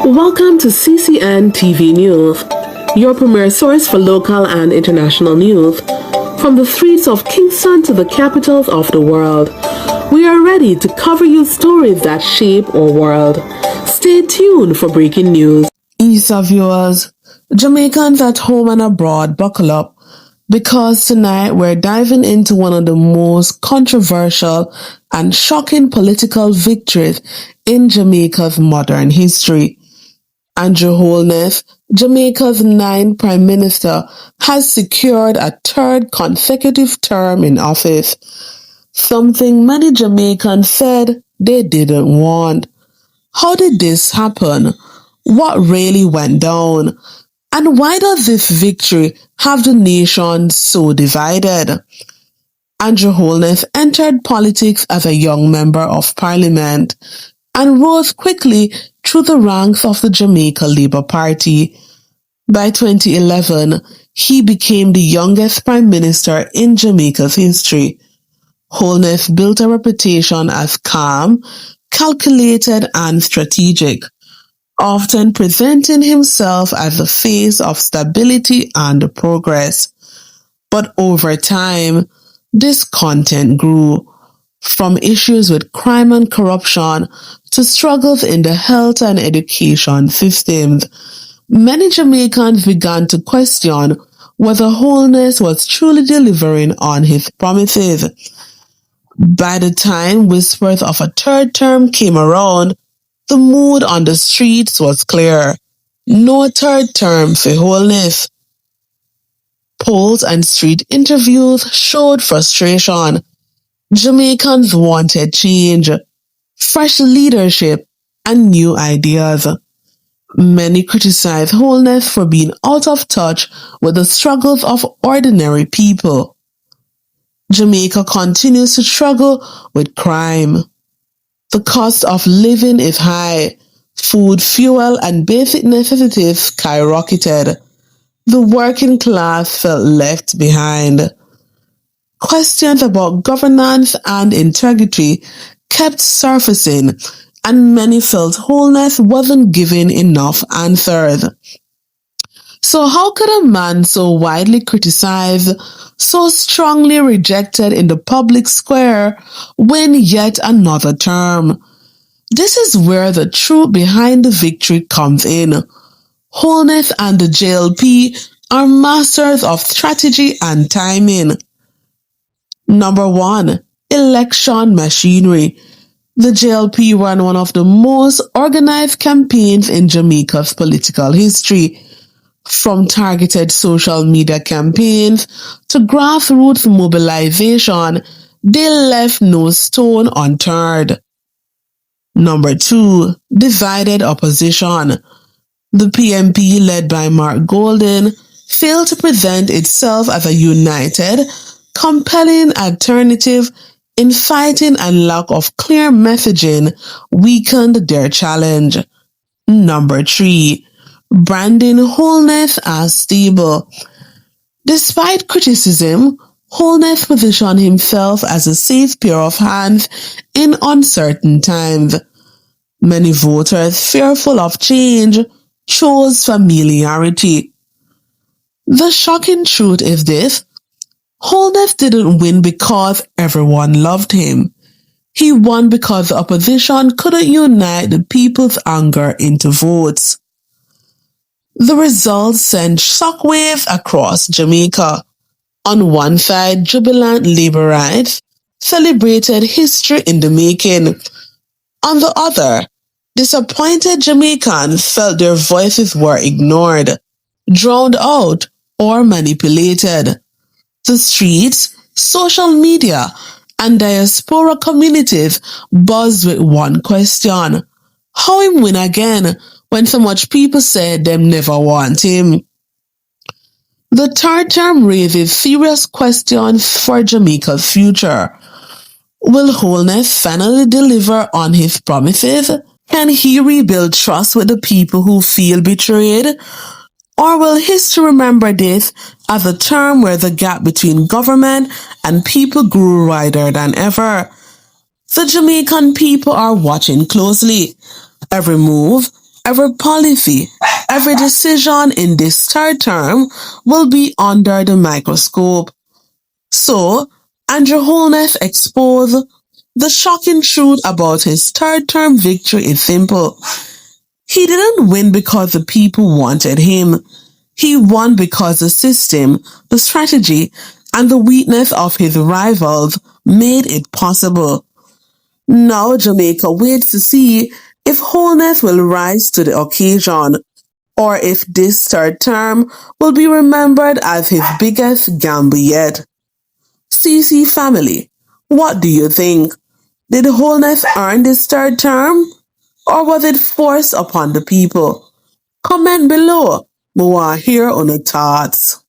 Welcome to CCN TV News, your premier source for local and international news. From the streets of Kingston to the capitals of the world, we are ready to cover you stories that shape our world. Stay tuned for breaking news. ESA viewers, Jamaicans at home and abroad, buckle up, because tonight we're diving into one of the most controversial and shocking political victories in Jamaica's modern history. Andrew Holness, Jamaica's ninth Prime Minister, has secured a third consecutive term in office, something many Jamaicans said they didn't want. How did this happen? What really went down? And why does this victory have the nation so divided? Andrew Holness entered politics as a young member of Parliament and rose quickly through the ranks of the Jamaica Labour Party. By 2011, he became the youngest Prime Minister in Jamaica's history. Holness built a reputation as calm, calculated and strategic, often presenting himself as the face of stability and progress. But over time, discontent grew, from issues with crime and corruption to struggles in the health and education systems. Many Jamaicans began to question whether Holness was truly delivering on his promises. By the time whispers of a third term came around, the mood on the streets was clear. No third term for Holness. Polls and street interviews showed frustration. Jamaicans wanted change, fresh leadership, and new ideas. Many criticized Holness for being out of touch with the struggles of ordinary people. Jamaica continues to struggle with crime. The cost of living is high. Food, fuel, and basic necessities skyrocketed. The working class felt left behind. Questions about governance and integrity kept surfacing, and many felt Holness wasn't giving enough answers. So how could a man so widely criticized, so strongly rejected in the public square, win yet another term? This is where the truth behind the victory comes in. Holness and the JLP are masters of strategy and timing. Number 1. Election machinery. The JLP ran one of the most organized campaigns in Jamaica's political history. From targeted social media campaigns to grassroots mobilization, they left no stone unturned. Number 2. Divided opposition. The PMP, led by Mark Golden, failed to present itself as a united, compelling alternative. In fighting and lack of clear messaging weakened their challenge. Number 3. Branding Holness as stable. Despite criticism, Holness positioned himself as a safe pair of hands in uncertain times. Many voters, fearful of change, chose familiarity. The shocking truth is this: Holness didn't win because everyone loved him. He won because the opposition couldn't unite the people's anger into votes. The results sent shockwaves across Jamaica. On one side, jubilant laborites celebrated history in the making. On the other, disappointed Jamaicans felt their voices were ignored, drowned out, or manipulated. The streets, social media, and diaspora communities buzzed with one question: how him win again when so much people said them never want him? The third term raises serious questions for Jamaica's future. Will Holness finally deliver on his promises? Can he rebuild trust with the people who feel betrayed? Or will history remember this as a term where the gap between government and people grew wider than ever? The Jamaican people are watching closely. Every move, Every policy, every decision in this third term will be under the microscope. So, Andrew Holness exposed the shocking truth about his third term victory is simple. He didn't win because the people wanted him. He won because the system, the strategy, and the weakness of his rivals made it possible. Now Jamaica waits to see if Holness will rise to the occasion, or if this third term will be remembered as his biggest gamble yet. CC family, what do you think? Did Holness earn this third term? Or was it forced upon the people? Comment below. We want to hear on the thoughts.